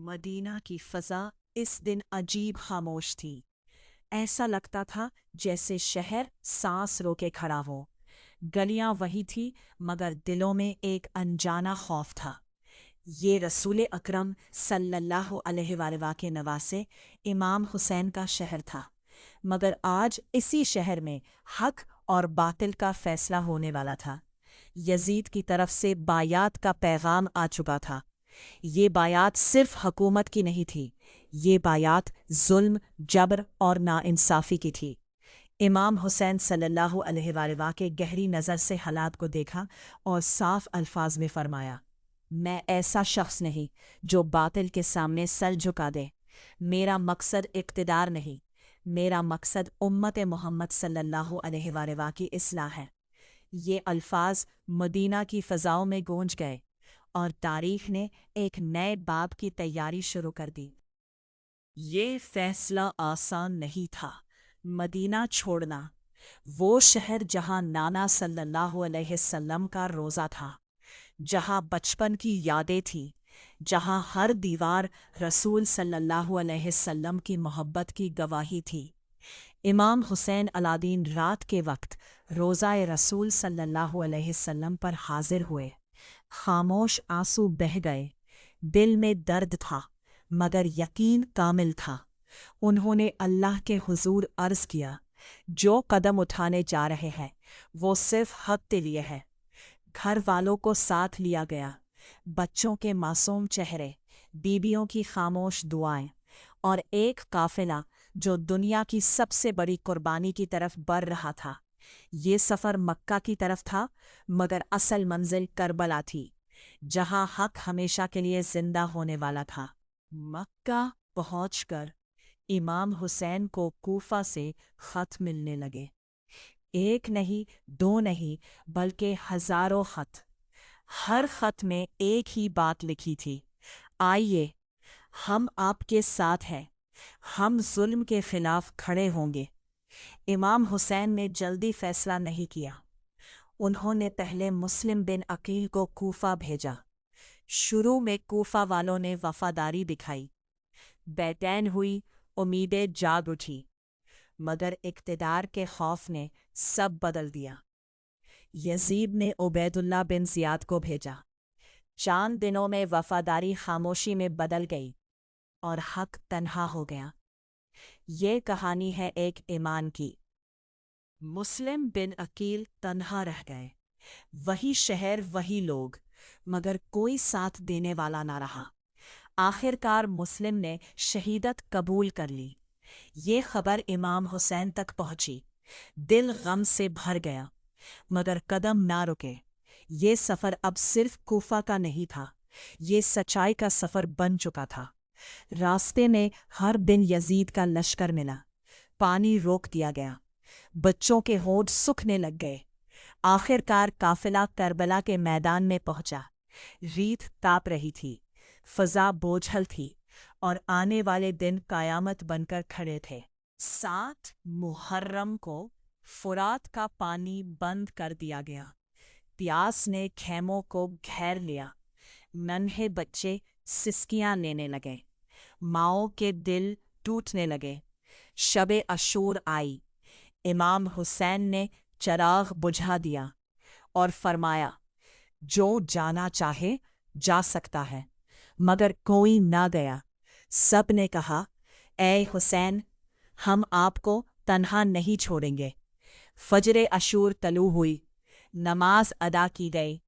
Medina की फ़ज़ा इस दिन अजीब खामोश थी। ऐसा लगता था जैसे शहर सांस रोके खड़ा हो। गलियां वही थी, मगर दिलों में एक अनजाना खौफ था। ये रसूल अकरम सल्लल्लाहु अलैहि वसल्लम के नवासे इमाम हुसैन का शहर था, मगर आज इसी शहर में हक और बातिल का फैसला होने वाला था। यजीद की तरफ से बायात का पैगाम आ चुका था। ये बायात सिर्फ हुकूमत की नहीं थी, ये बायात जुल्म, जबर और नाइंसाफ़ी की थी। इमाम हुसैन सल्लल्लाहु अलैहि वसल्लम के गहरी नज़र से हालात को देखा और साफ अल्फाज में फरमाया, मैं ऐसा शख्स नहीं जो बातिल के सामने सर झुका दे। मेरा मकसद इक़्तिदार नहीं, मेरा मकसद उम्मत मोहम्मद सल्लल्लाहु अलैहि वसल्लम की इस्लाह है। ये अल्फाज मदीना की फ़ज़ाओं में गूंज गए और तारीख़ ने एक नए बाब की तैयारी शुरू कर दी। ये फ़ैसला आसान नहीं था। मदीना छोड़ना, वो शहर जहाँ नाना सल्लल्लाहु अलैहि वसल्लम का रोज़ा था, जहाँ बचपन की यादें थीं, जहाँ हर दीवार रसूल सल्लल्लाहु अलैहि वसल्लम की मोहब्बत की गवाही थी। इमाम हुसैन अलादीन रात के वक्त रोज़ाए रसूल सल्लल्लाहु अलैहि वसल्लम पर हाजिर हुए। खामोश आंसू बह गए। दिल में दर्द था, मगर यकीन कामिल था। उन्होंने अल्लाह के हुजूर अर्ज़ किया, जो कदम उठाने जा रहे हैं वो सिर्फ हक के लिए है। घर वालों को साथ लिया गया, बच्चों के मासूम चेहरे, बीबियों की खामोश दुआएं और एक काफिला जो दुनिया की सबसे बड़ी कुर्बानी की तरफ बढ़ रहा था। ये सफ़र मक्का की तरफ था, मगर असल मंजिल करबला थी, जहां हक हमेशा के लिए जिंदा होने वाला था। मक्का पहुंचकर इमाम हुसैन को कूफा से ख़त मिलने लगे। एक नहीं, दो नहीं, बल्कि हज़ारों ख़त। हर ख़त में एक ही बात लिखी थी, आइए, हम आपके साथ हैं, हम जुल्म के खिलाफ खड़े होंगे। इमाम हुसैन ने जल्दी फैसला नहीं किया। उन्होंने पहले मुस्लिम बिन अकील को कूफा भेजा। शुरू में कूफा वालों ने वफादारी दिखाई, बैतैन हुई, उम्मीदें जाग उठी, मगर इक़्तिदार के खौफ ने सब बदल दिया। यजीद ने उबैदुल्ला बिन ज़ियाद को भेजा। चांद दिनों में वफादारी खामोशी में बदल गई और हक तन्हा हो गया। ये कहानी है एक ईमान की। मुस्लिम बिन अकील तन्हा रह गए। वही शहर, वही लोग, मगर कोई साथ देने वाला ना रहा। आखिरकार मुस्लिम ने शहीदत कबूल कर ली। ये खबर इमाम हुसैन तक पहुंची। दिल गम से भर गया, मगर कदम ना रुके। ये सफ़र अब सिर्फ कूफा का नहीं था, ये सच्चाई का सफ़र बन चुका था। रास्ते में हर दिन यजीद का लश्कर मिला। पानी रोक दिया गया, बच्चों के होंठ सूखने लग गए। आखिरकार काफिला करबला के मैदान में पहुंचा। रीत ताप रही थी, फ़ज़ा बोझल थी और आने वाले दिन क़यामत बनकर खड़े थे। 7 मुहर्रम को फुरात का पानी बंद कर दिया गया। प्यास ने खेमों को घेर लिया। नन्हे बच्चे सिसकियां लेने लगे, माओं के दिल टूटने लगे। शबे अशूर आई। इमाम हुसैन ने चराग बुझा दिया और फरमाया, जो जाना चाहे जा सकता है, मगर कोई ना गया। सब ने कहा, ए हुसैन, हम आपको तन्हा नहीं छोड़ेंगे। फजरे अशूर तलू हुई, नमाज अदा की गई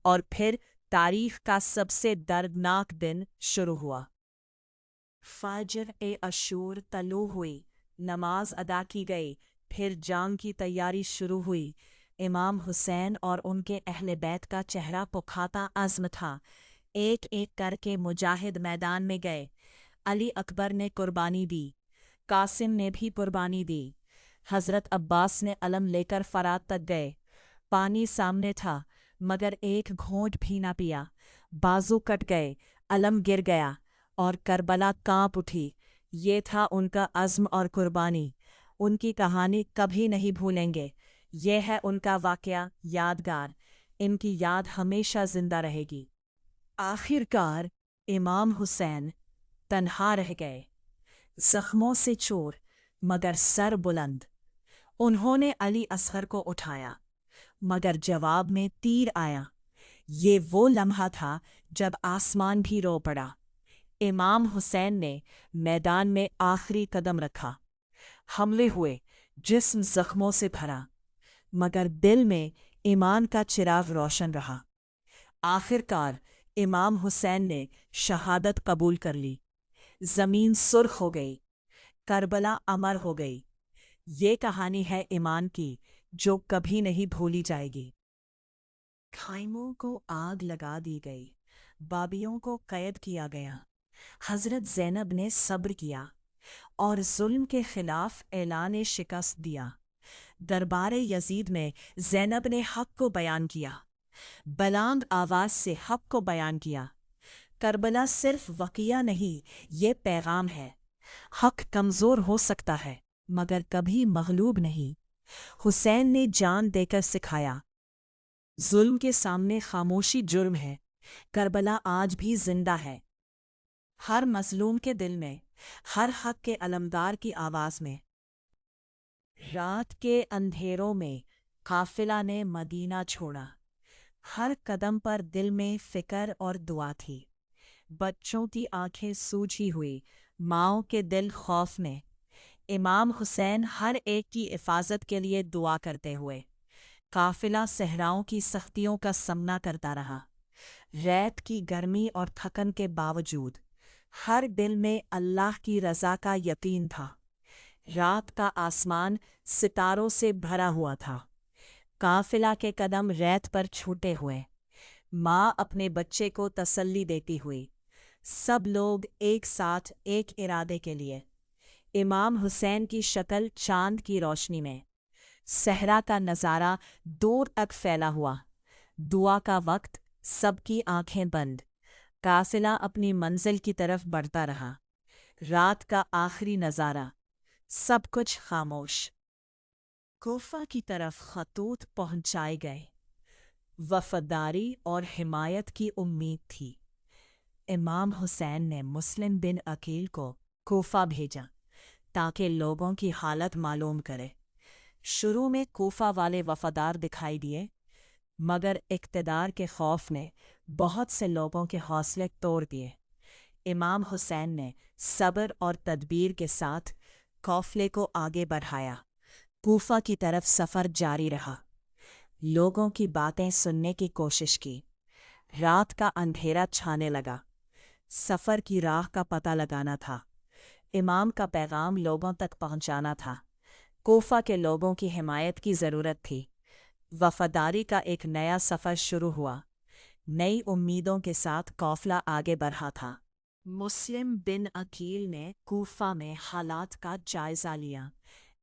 और फिर तारीख का सबसे दर्दनाक दिन शुरू हुआ। फजर ए अशूर तलू हुई, नमाज अदा की गई, फिर जंग की तैयारी शुरू हुई। इमाम हुसैन और उनके अहले बैत का चेहरा पुखाता अज़्म था। एक एक करके मुजाहिद मैदान में गए। अली अकबर ने कुर्बानी दी, कासिम ने भी कुर्बानी दी। हज़रत अब्बास ने अलम लेकर फरात तक गए। पानी सामने था, मगर एक घोंट भी ना पिया। बाजू कट गए, अलम गिर गया और करबला कांप उठी। ये था उनका अज़्म और कुर्बानी। उनकी कहानी कभी नहीं भूलेंगे। यह है उनका वाक़या यादगार। इनकी याद हमेशा जिंदा रहेगी। आखिरकार इमाम हुसैन तन्हा रह गए, जख्मों से चूर मगर सर बुलंद। उन्होंने अली असगर को उठाया, मगर जवाब में तीर आया। ये वो लम्हा था जब आसमान भी रो पड़ा। इमाम हुसैन ने मैदान में आखिरी कदम रखा। हमले हुए, जिस्म जख्मों से भरा, मगर दिल में ईमान का चिराग रोशन रहा। आखिरकार इमाम हुसैन ने शहादत कबूल कर ली। ज़मीन सुर्ख हो गई, करबला अमर हो गई। ये कहानी है ईमान की, जो कभी नहीं भूली जाएगी। खाइमों को आग लगा दी गई, बाबियों को कैद किया गया। हज़रत ज़ैनब ने सब्र किया और जुल्म के खिलाफ ऐलान शिकस्त दिया। दरबार यजीद में ज़ैनब ने हक़ को बयान किया, बुलंद आवाज़ से हक़ को बयान किया। करबला सिर्फ वक़िया नहीं, ये पैगाम है। हक़ कमज़ोर हो सकता है, मगर कभी मग़लूब नहीं। हुसैन ने जान देकर सिखाया, जुल्म के सामने खामोशी जुर्म है। करबला आज भी जिंदा है, हर मज़लूम के दिल में, हर हक़ के अलमदार की आवाज़ में। रात के अंधेरों में काफिला ने मदीना छोड़ा। हर कदम पर दिल में फ़िक्र और दुआ थी। बच्चों की आंखें सूजी हुई, माँओं के दिल खौफ में। इमाम हुसैन हर एक की हिफाजत के लिए दुआ करते हुए। काफिला सहराओं की सख्तियों का सामना करता रहा। रैत की गर्मी और थकन के बावजूद हर दिल में अल्लाह की रज़ा का यकीन था। रात का आसमान सितारों से भरा हुआ था। काफिला के कदम रैत पर छूटे हुए, माँ अपने बच्चे को तसल्ली देती हुई। सब लोग एक साथ एक इरादे के लिए। इमाम हुसैन की शक्ल चांद की रोशनी में, सहरा का नज़ारा दूर तक फैला हुआ। दुआ का वक्त, सबकी आंखें बंद। काफिला अपनी मंजिल की तरफ बढ़ता रहा। रात का आखिरी नज़ारा, सब कुछ खामोश। कोफा की तरफ खतूत पहुंचाए गए। वफादारी और हिमायत की उम्मीद थी। इमाम हुसैन ने मुस्लिम बिन अकील को कोफा भेजा ताकि लोगों की हालत मालूम करे। शुरू में कोफा वाले वफादार दिखाई दिए, मगर इक़्तिदार के खौफ ने बहुत से लोगों के हौसले तोड़ दिए। इमाम हुसैन ने सब्र और तदबीर के साथ काफ़िले को आगे बढ़ाया। कूफा की तरफ सफ़र जारी रहा। लोगों की बातें सुनने की कोशिश की। रात का अंधेरा छाने लगा। सफ़र की राह का पता लगाना था। इमाम का पैगाम लोगों तक पहुंचाना था। कोफा के लोगों की हिमायत की ज़रूरत थी। वफादारी का एक नया सफ़र शुरू हुआ। नई उम्मीदों के साथ काफ़िला आगे बढ़ा था। मुस्लिम बिन अकील ने कूफा में हालात का जायज़ा लिया।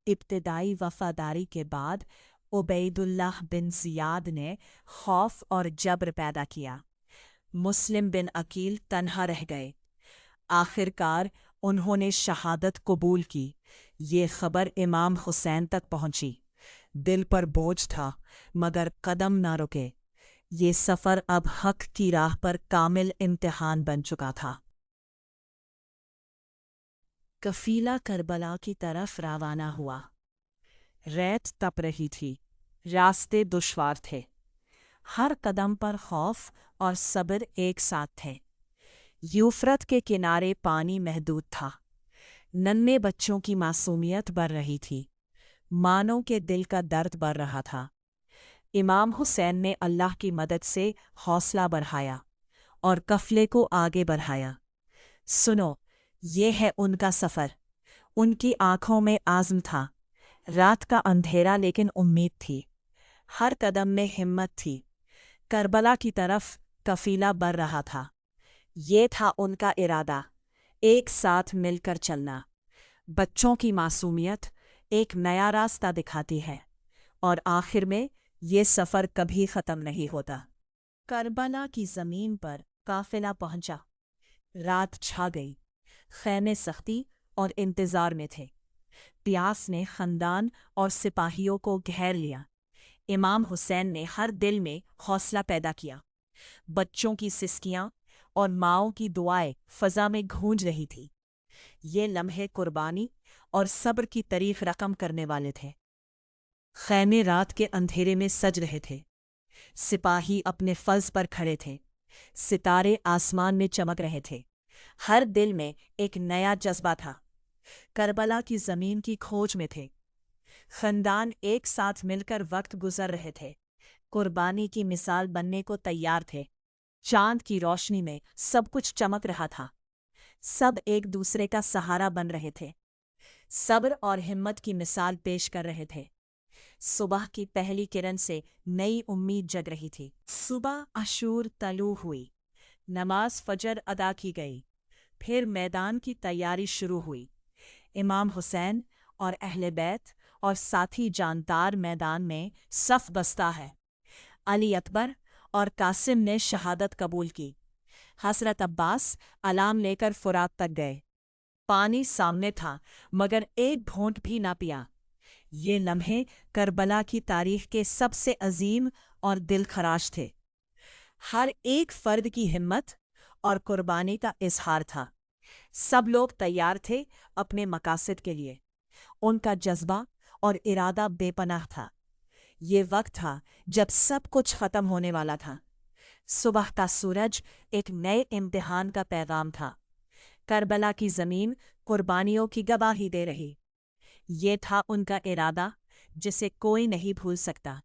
इब्तिदाई वफादारी के बाद उबैदुल्लाह बिन ज़ियाद ने खौफ और जबर पैदा किया। मुस्लिम बिन अकील तन्हा रह गए। आखिरकार उन्होंने शहादत कबूल की। ये खबर इमाम हुसैन तक पहुंची। दिल पर बोझ था, मगर कदम न रुके। ये सफ़र अब हक़ की राह पर कामिल इम्तिहान बन चुका था। कफीला करबला की तरफ रवाना हुआ। रैत तप रही थी, रास्ते दुश्वार थे। हर कदम पर खौफ और सब्र एक साथ थे। यूफ्रत के किनारे पानी महदूद था। नन्हे बच्चों की मासूमियत बढ़ रही थी। मानों के दिल का दर्द बढ़ रहा था। इमाम हुसैन ने अल्लाह की मदद से हौसला बढ़ाया और कफ़िले को आगे बढ़ाया। सुनो, ये है उनका सफ़र। उनकी आँखों में आज़म था। रात का अंधेरा लेकिन उम्मीद थी। हर कदम में हिम्मत थी। करबला की तरफ कफ़ीला बढ़ रहा था। ये था उनका इरादा, एक साथ मिलकर चलना। बच्चों की मासूमियत एक नया रास्ता दिखाती है, और आखिर में ये सफ़र कभी ख़त्म नहीं होता। करबला की ज़मीन पर काफ़िला पहुंचा। रात छा गई। ख़ैमे सख्ती और इंतज़ार में थे। प्यास ने ख़ानदान और सिपाहियों को घेर लिया। इमाम हुसैन ने हर दिल में हौसला पैदा किया। बच्चों की सिसकियाँ और माँओं की दुआएं फजा में गूंज रही थी। ये लम्हे कुर्बानी और सब्र की तारीफ रकम करने वाले थे। खैमे रात के अंधेरे में सज रहे थे। सिपाही अपने फर्ज पर खड़े थे। सितारे आसमान में चमक रहे थे। हर दिल में एक नया जज्बा था। करबला की जमीन की खोज में थे। खानदान एक साथ मिलकर वक्त गुजर रहे थे। कुर्बानी की मिसाल बनने को तैयार थे। चांद की रोशनी में सब कुछ चमक रहा था। सब एक दूसरे का सहारा बन रहे थे। सब्र और हिम्मत की मिसाल पेश कर रहे थे। सुबह की पहली किरण से नई उम्मीद जग रही थी। सुबह अशूर तलू हुई। नमाज फजर अदा की गई। फिर मैदान की तैयारी शुरू हुई। इमाम हुसैन और अहले बैत और साथी जानदार मैदान में सफ बस्ता है। अली अकबर और कासिम ने शहादत कबूल की। हज़रत अब्बास अलाम लेकर फुरात तक गए। पानी सामने था मगर एक घूंट भी ना पिया। ये लम्हे करबला की तारीख के सबसे अजीम और दिलखराश थे। हर एक फर्द की हिम्मत और कुर्बानी का इजहार था। सब लोग तैयार थे अपने मकासद के लिए। उनका जज्बा और इरादा बेपनाह था। ये वक्त था जब सब कुछ खत्म होने वाला था। सुबह का सूरज एक नए इम्तिहान का पैगाम था। करबला की जमीन कुर्बानियों की गवाही दे रही। ये था उनका इरादा जिसे कोई नहीं भूल सकता।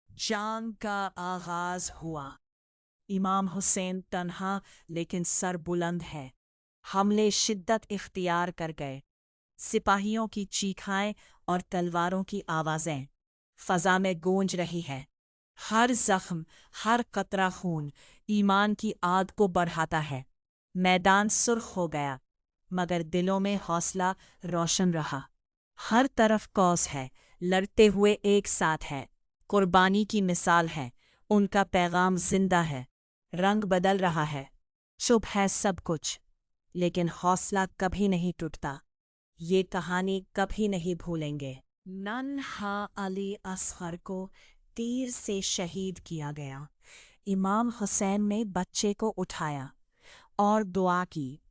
जंग का आगाज हुआ। इमाम हुसैन तन्हा लेकिन सर बुलंद है। हमले शिद्दत इख्तियार कर गए। सिपाहियों की चीखाएं और तलवारों की आवाज़ें फजा में गूंज रही है। हर जख्म, हर कतरा खून ईमान की आग को बढ़ाता है। मैदान सुर्ख हो गया मगर दिलों में हौसला रोशन रहा। हर तरफ कौस है, लड़ते हुए एक साथ है। कुर्बानी की मिसाल है, उनका पैगाम जिंदा है। रंग बदल रहा है, चुप है सब कुछ, लेकिन हौसला कभी नहीं टूटता। ये कहानी कभी नहीं भूलेंगे। नन्हा अली असगर को तीर से शहीद किया गया। इमाम हुसैन ने बच्चे को उठाया और दुआ की।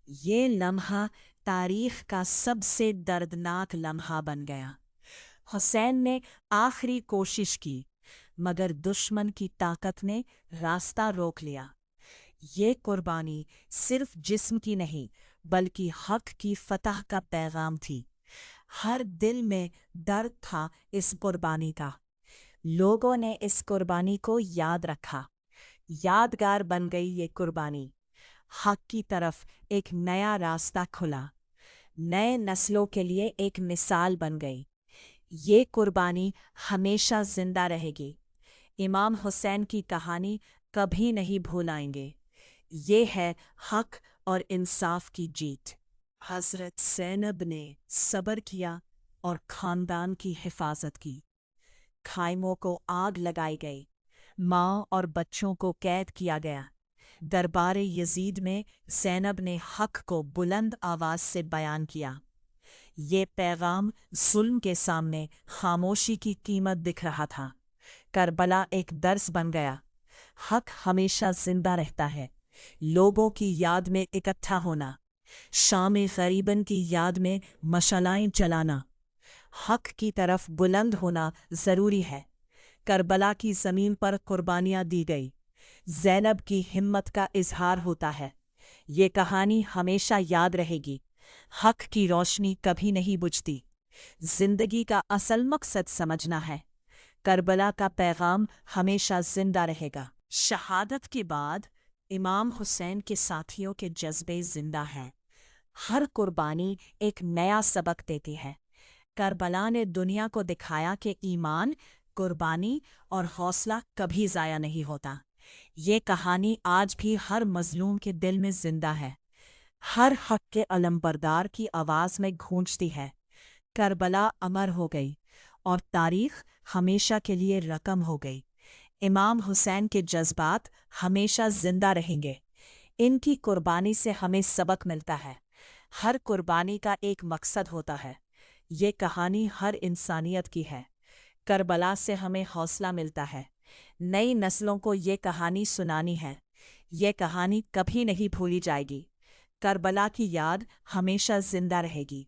ये लम्हा तारीख का सबसे दर्दनाक लम्हा बन गया। हुसैन ने आखिरी कोशिश की मगर दुश्मन की ताकत ने रास्ता रोक लिया। ये कुर्बानी सिर्फ जिस्म की नहीं बल्कि हक की फतह का पैगाम थी। हर दिल में दर्द था इस कुर्बानी का। लोगों ने इस कुर्बानी को याद रखा। यादगार बन गई ये कुर्बानी। हक की तरफ एक नया रास्ता खुला। नए नस्लों के लिए एक मिसाल बन गई। ये कुर्बानी हमेशा जिंदा रहेगी। इमाम हुसैन की कहानी कभी नहीं भुलाएंगे। ये है हक और इंसाफ की जीत। हज़रत ज़ैनब ने सब्र किया और ख़ानदान की हिफाजत की। खाइमों को आग लगाई गई। माँ और बच्चों को कैद किया गया। दरबार यजीद में ज़ैनब ने हक को बुलंद आवाज़ से बयान किया। ये पैगाम जुल्म के सामने खामोशी की कीमत दिख रहा था। करबला एक दर्स बन गया। हक हमेशा जिंदा रहता है। लोगों की याद में इकट्ठा होना, शाम गरीबन की याद में मशालाएं जलाना, हक की तरफ बुलंद होना ज़रूरी है। करबला की ज़मीन पर कुर्बानियाँ दी गई। ज़ैनब की हिम्मत का इजहार होता है। ये कहानी हमेशा याद रहेगी। हक की रोशनी कभी नहीं बुझती। जिंदगी का असल मकसद समझना है। करबला का पैगाम हमेशा जिंदा रहेगा। शहादत के बाद इमाम हुसैन के साथियों के जज्बे जिंदा हैं। हर कुर्बानी एक नया सबक देती है। करबला ने दुनिया को दिखाया कि ईमान, कुर्बानी और हौसला कभी ज़ाया नहीं होता। ये कहानी आज भी हर मजलूम के दिल में जिंदा है। हर हक के अलमबरदार की आवाज़ में गूंजती है। करबला अमर हो गई और तारीख हमेशा के लिए रकम हो गई। इमाम हुसैन के जज्बात हमेशा जिंदा रहेंगे। इनकी कुर्बानी से हमें सबक मिलता है। हर कुर्बानी का एक मकसद होता है। ये कहानी हर इंसानियत की है। करबला से हमें हौसला मिलता है। नई नस्लों को ये कहानी सुनानी है। یہ کہانی کبھی نہیں بھولی جائے گی۔ کربلا کی یاد ہمیشہ زندہ رہے گی۔